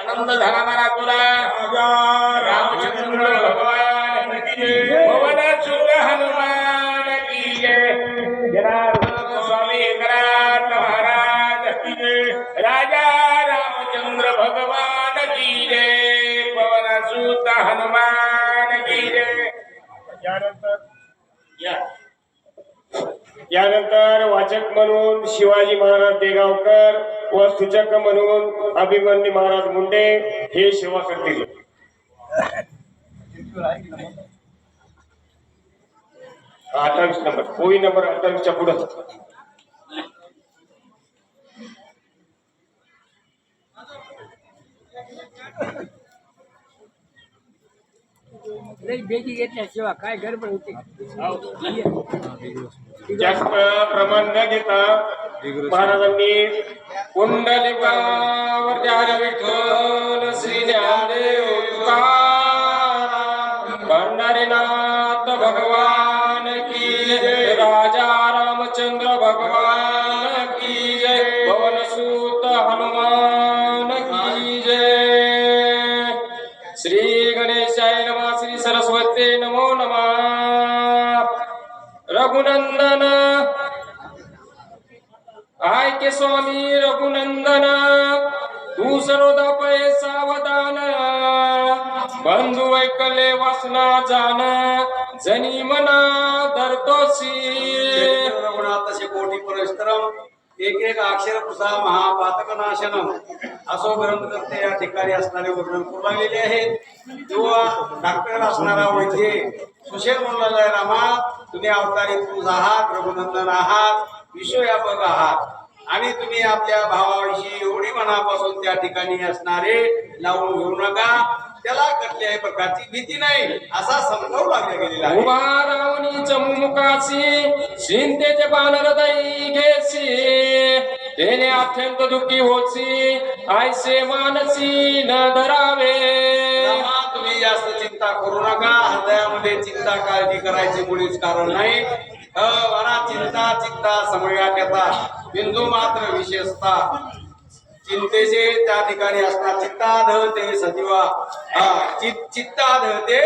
आनंद झाला मला तुला रामचंद्र भगवान की जय पवन सुत हनुमान की जय जनार्दन स्वामी करात महाराज की जय राजा रामचंद्र भगवान की जय पवन सुत हनुमान की जय। यानंतर वाचक म्हणून शिवाजी महाराज देगावकर व सूचक म्हणून अभिमन्यू महाराज मुंडे हे सेवा करतील। 28 नंबर कोई नंबर 28 च्या पुढे बेगी घेतल्याशिवाय काय गडबड होते जास्त प्रमाण न घेता महाराजांनी कुंडलिकावर जारी विठ्ठल श्री ज्ञानदेव तुकाराम भंडारीनाथ भगवान की जय राजा रामचंद्र भगवान की जय पवन सुत हनुमान की जय। श्री गणेशाय नमः श्री सरस्वती नमो नमः। रघुनंदन आय के स्वामी रघुनंदन तू सर्वदा पै सावधान बंधु वैकले वासना जान जनी मना धरतोसी रघुनाथ कोटी परस्परम एक एक अक्षर पुसा महापातक नाशनम असो ग्रंथ करते या ठिकाणी असणारे वर्णन करू लागलेले आहे। किंवा डॉक्टर असणारा वैद्य सुशेल म्हणलेला रामा तुम्ही अवतारी पुरुष आहात रघुनंदन आहात विश्वव्यापक आहात आणि तुम्ही आपल्या भावाविषयी एवढी मनापासून त्या ठिकाणी असणारे लावून घेऊ नका त्याला कुठल्याही प्रकारची भीती नाही असा समजावू लागला गेलेला आहे। उभा रावणी चमुमुखासी चिंतेचे बाण हृदयी घेसी तेने अत्यंत दुःखी होसी आयसे मानसी न धरावे। रामा, तुम्ही जास्त चिंता करू नका हृदयामध्ये चिंता काळजी करायची मुळीच कारण नाही। चिंता समयात येतात बिंदू मात्र विशेषता चिंतेचे त्या ठिकाणी असतात चित्ताधते सजीवा चित्ताधते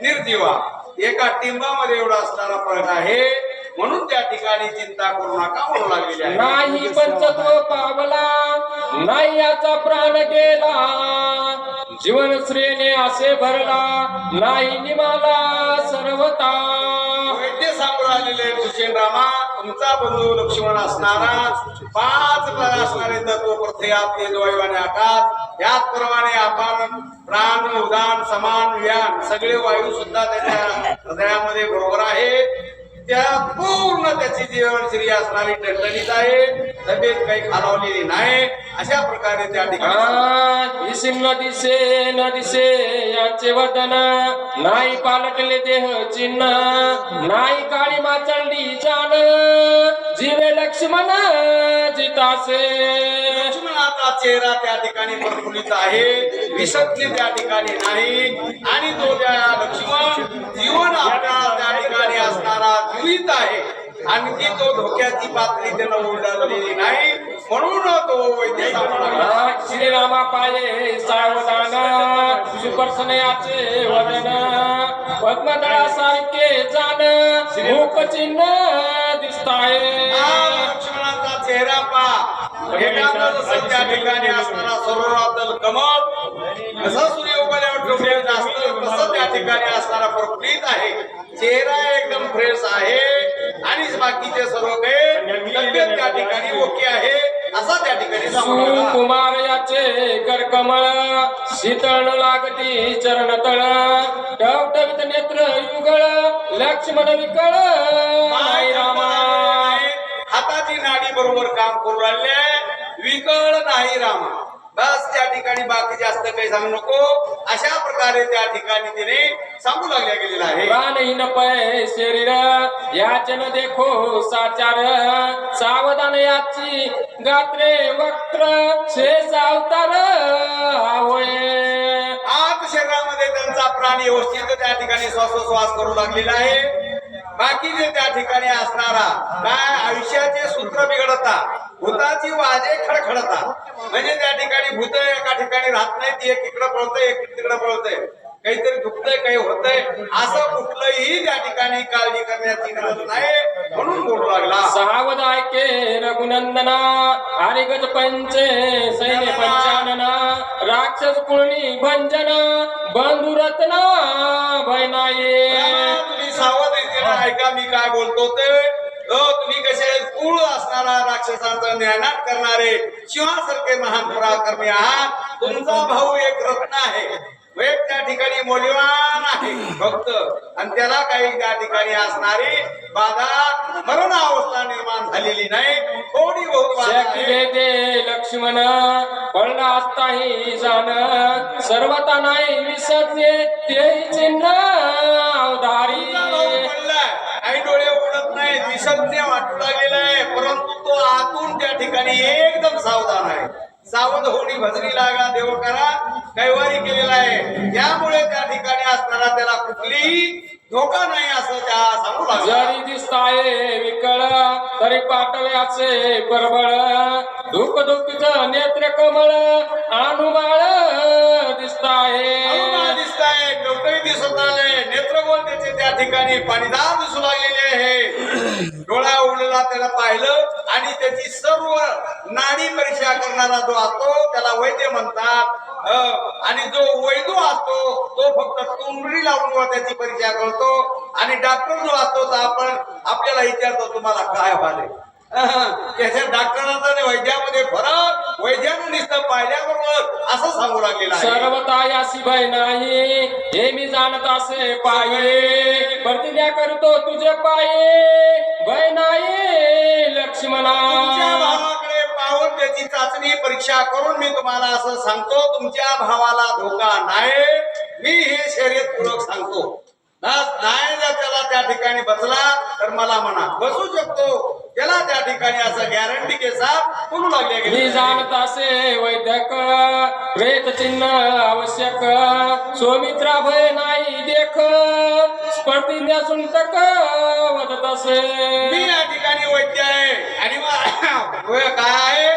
निर्जीवा एका टिंबामध्ये एवढा असणारा फरक आहे म्हणून त्या ठिकाणी चिंता करू नका म्हणू लागलेली आहे। नाही पंचत्व पावला नाही याचा प्राण गेला जीवन श्रेणे असे भरला नाही निमाला सर्वता। वैद्य सांगू राहिलेले सुशेन रामा तुमचा बंधू लक्ष्मण असणारा 5 प्रकार असणारे तत्व प्रथयात तेजवायुवाने आकाश याचप्रमाणे आपण प्राण उदान समान व्यान सगळे वायू सुद्धा त्याच्या हृदयामध्ये बरोबर आहे। त्या पूर्ण त्याची जीवनश्री असणारी टणटणीत आहे तब्येत काही खालावलेली नाही अशा प्रकारे त्या ठिकाणी न दिसे न दिसे याचे वदन नाही पालटले देह चिन्ह नाही काळी माचंडी जाण जीवे लक्ष्मण जितासे। लक्ष्मणाचा चेहरा त्या ठिकाणी प्रफुल्लित आहे विषज्ञ त्या ठिकाणी नाही आणि तो त्या लक्ष्मण जीवन आपल्याला त्या ठिकाणी असणारा जीवित आहे आणखी तो धोक्याची पातळी त्यानं ओढावलेली नाही म्हणून तो वैद्य श्रीरामा पाये सावधान सुपर्सनयाचे वदन पद्मदळासारखे जाण मुख चिन्ह दिसताय। लक्ष्मणाचा चेहरा पा जसं त्या ठिकाणी असणारा सरोवरातल कमळ जसं सूर्य उगवल्यावर ठेवलेलं असतं तसं त्या ठिकाणी असणारा प्रफुल्लित आहे चेहरा एकदम फ्रेश आहे आणि बाकीचे सर्व काही तब्येत त्या ठिकाणी ओके आहे असा त्या ठिकाणी कुमार याचे करकमळ शीतळ लागती चरण तळ टवटवीत नेत्र युगळ लक्ष्मण विकळ रामा हाताची नाडी बरोबर काम करू राहिले विकळ नाही रामा बस त्या ठिकाणी बाकी जास्त काही सांगू नको अशा प्रकारे त्या ठिकाणी तिने सांगू लागल्या गेलेला आहे। प्राणहीन पै शरीर याचे न देखो साचार सावधान याची गात्रे वक्त्र शेष अवतार होय। आत शरीरामध्ये त्यांचा प्राण व्यवस्थित त्या ठिकाणी श्वासोश्वास करू लागलेला आहे बाकी जे त्या ठिकाणी असणारा काय आयुष्याचे सूत्र बिघडतात भूताची वाजे खडखडतात म्हणजे त्या ठिकाणी भूत एका ठिकाणी राहत नाही ती एक इकडं पळतंय एक तिकडं पळतंय काहीतरी दुखतंय काही होतंय असं कुठलंही त्या ठिकाणी काळजी करण्याची गरज नाही म्हणून बोलू लागला सावध ऐके रघुनंदना हरिगज पंचे सैन्य पंचानना राक्षस कुळणी भंजना बंधुरत्ना भय नाये तुम्ही सावध रीतीने ऐका मी काय बोलतो ते तुम्ही कसे कुळ असणारा राक्षसांचा न्यायनाट करणारे सिंहासारखे महान पराक्रमी आहात तुमचा भाऊ एक रत्न आहे एक त्या ठिकाणी मौल्यवान आहे भक्त आणि त्याला काही त्या ठिकाणी असणारी बाधा मरण अवस्था निर्माण झालेली नाही थोडी बहुत बाधा आहे. वेदे लक्ष्मण पळला असताही जाण सर्वता नाही विसरते ते चिन्ह अवधारी तुमचा भाऊ पडलाय काही डोळे उघडत नाही विषज्ञ वाटू लागलेला आहे परंतु तो आतून त्या ठिकाणी एकदम सावधान आहे सावध होणी भजनी लागा देव करा कैवारी केलेला आहे त्यामुळे त्या ठिकाणी असताना त्याला कुठलीही धोका नाही असं त्या सांगू लागला जरी दिसताये विकळ तरी पाठव्याचे परबळ दुःख दुःखित नेत्र कमळ अनुबाळ दिसताये अरुणा दिसताय डोकंही दिसत आले नेत्रगोल त्याचे त्या ठिकाणी पाणीदार दिसू लागलेले आहे डोळा उघडला त्याला पाहिलं आणि त्याची सर्व नाडी परीक्षा करणारा जो असतो त्याला वैद्य म्हणतात आणि जो वैद्य असतो तो फक्त तुंबडी लावून त्याची परीक्षा करतो आणि डॉक्टर जो असतो तर आपण आपल्याला विचारतो तुम्हाला काय व्हाले त्याच्या डॉक्टरांचा आणि वैद्यामध्ये फरक वैद्यानं नुसतं पाहिल्याबरोबर असं सांगू लागलेलं आहे सर्वता यासी भय नाही हे मी जाणत असे पाये प्रतिज्ञा करतो तुझे पाये भय नाही लक्ष्मणा तुमच्या भावाकडे पाहून त्याची चाचणी परीक्षा करून मी तुम्हाला असं सांगतो तुमच्या भावाला धोका नाही मी हे शर्यतपूर्वक सांगतो नाही जर त्याला त्या ठिकाणी बसला तर मला म्हणा बसू शकतो त्याला त्या ठिकाणी असं गॅरंटी के साथ बोलू लागले मी जाणत असे वैद्यक प्रेत चिन्ह आवश्यक सौमित्रा भय नाही देख प्रतिज्ञा सुंतक वदत असे मी या ठिकाणी वैद्य आहे आणि काय आहे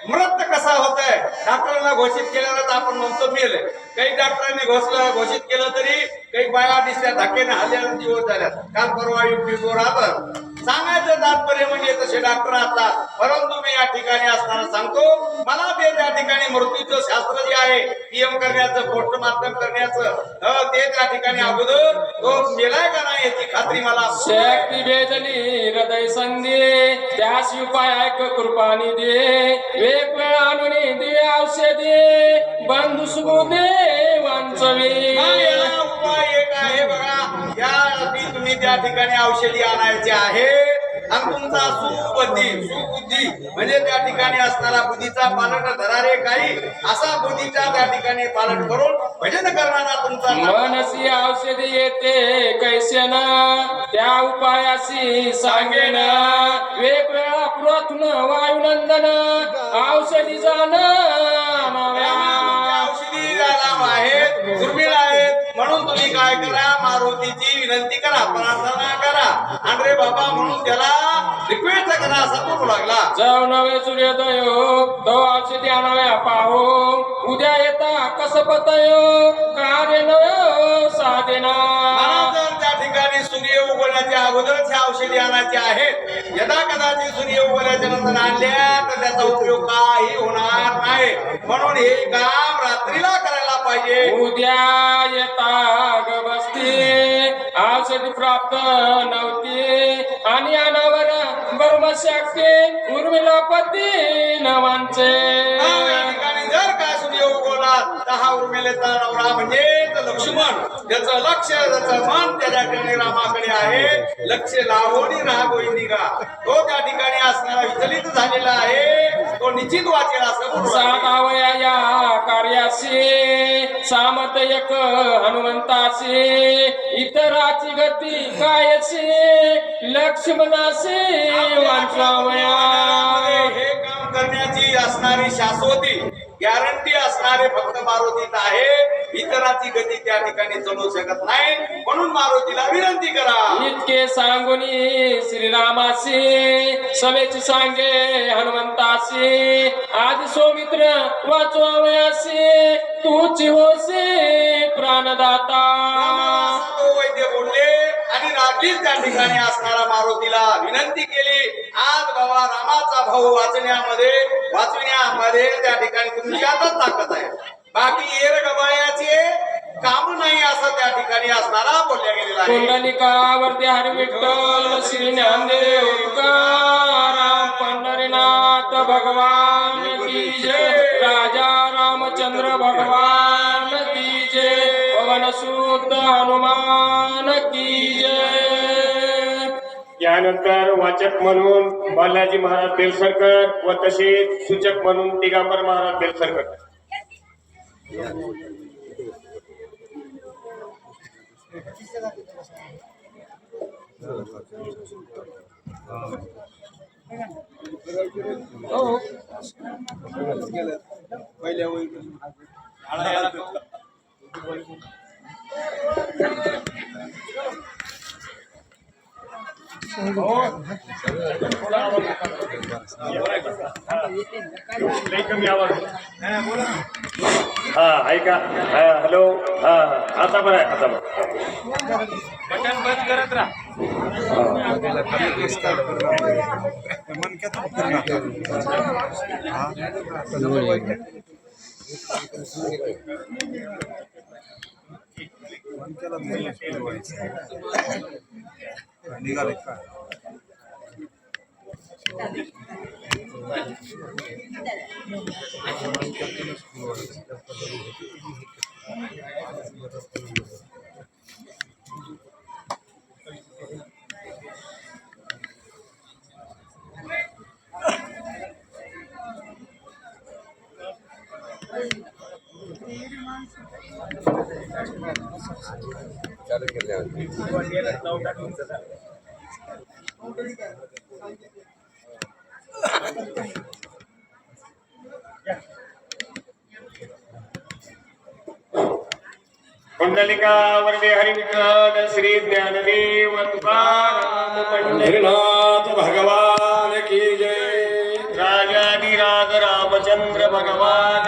मृत कसा होत आहे डॉक्टरांना घोषित केल्यावर आपण म्हणतो मेले काही डॉक्टरांनी घोषित केलं तरी काही बाया दिसल्या धक्क्याने हल्ल्याला दिवस झाल्यात काल परवा युट्यूबवर आपण सांगायचं तात्पर्य म्हणजे तसे डॉक्टर असतात परंतु मी या ठिकाणी असताना सांगतो मला ते त्या ठिकाणी मृत्यूचं शास्त्र जे आहे पीएम करण्याचं पोस्टमार्टम करण्याचं ते त्या ठिकाणी अगोदर तो मेलाय का नाही याची खात्री मला शक्ती बेजली हृदय संधी त्यास उपाय ऐक कृपानी दे वेग वेळ आणून दे औषधे बंधू सुबोधे वांचवे मग याला उपाय एक आहे बघा या तुम्ही त्या ठिकाणी औषधी आणायचे आहे आणि तुमचा सुबुद्धी म्हणजे त्या ठिकाणी असणारा बुद्धीचा पालट धरारे काही असा बुद्धीचा त्या ठिकाणी पालट करून भजन करणारा तुमचा मनसी औषधी येते कैसेन त्या उपायाशी सांगेन वेगवेगळा प्रथन वायुनंदन औषधी जाण औषधी लाभ आहेत दुर्मिळ आहेत म्हणून तुम्ही काय करा मारुतीची विनंती करा प्रार्थना करा आणि रे बाबा म्हणून त्याला रिक्वेस्ट करा असा बोलू लागला जाऊ नवे सूर्योदय तो औषधी आणाव्या पाहो उद्या येता कस पतयो कार्य नव साधेना मला जर त्या ठिकाणी सूर्य उगवण्याच्या अगोदरच ह्या औषधी आणायचे आहेत यदा कदाचित सूर्य उगवल्याच्या नंतर आणल्या तर त्याचा उपयोग काही होणार नाही म्हणून हे काम रात्रीला करायला पाहिजे उद्या येता ग बसती औषधी प्राप्त नव्हती आणि अनावर ब्रह्मशक्ती उर्मिला पती नवांचे या ठिकाणी जर काय सूर्य उगवला तर हा उर्मिलेचा नवरा म्हणजे लक्ष्मण त्याचं लक्ष त्याचं मन त्या ठिकाणी रामाकडे आहे लक्ष लावणी राहा गोविंदिका तो त्या ठिकाणी असणारा विचलित झालेला आहे तो निश्चित वाचेल असं बोलू लागले. साधावया या कार्याशी सामर्थयक हनुमंताशी इतराची गती कायशी लक्ष्मणाशी वाचवावया हे काम करण्याची असणारी शाश्वती गॅरंटी असणारे फक्त मारुतीत आहे इतराची गती त्या ठिकाणी चालू शकत नाही, म्हणून मारुतीला विनंती करा. इतके सांगून श्रीरामासी सभेची सांगे हनुमंतासी आदि सौमित्र वाचवावयासी तूची होसे प्राणदाता. असं तो वैद्य बोलले आणि रात्रीच त्या ठिकाणी असणारा मारुतीला विनंती केली. आज बाबा रामाचा भाऊ वाचविण्यामध्ये त्या ठिकाणी तुमच्यातच ताकद आहे. बाकी येर गबाळ्याचे काम नाही असं त्या ठिकाणी असणारा बोलल्या गेलेला आहे. कुंडलिकावरती हरी विठ्ठल श्री ज्ञानदेव तुकाराम पंढरीनाथ भगवान की जय. राजा रामचंद्र भगवान की जय. पवनसुत हनुमान की जय. यानंतर वाचक म्हणून बालाजी महाराज बेलसरकर व तसेच सूचक म्हणून दिगंबर महाराज बेलसरकर. लई कमी आवाज. हा ऐका. हा हॅलो. हा आता बरं आहे. आता बरं. बटन बंद करत राहा. कुंडलिकावरती हरिविठ्ठल श्री ज्ञानदेव तुकाराम पंढरीनाथ भगवान की जय. राजाधिराज रामचंद्र भगवान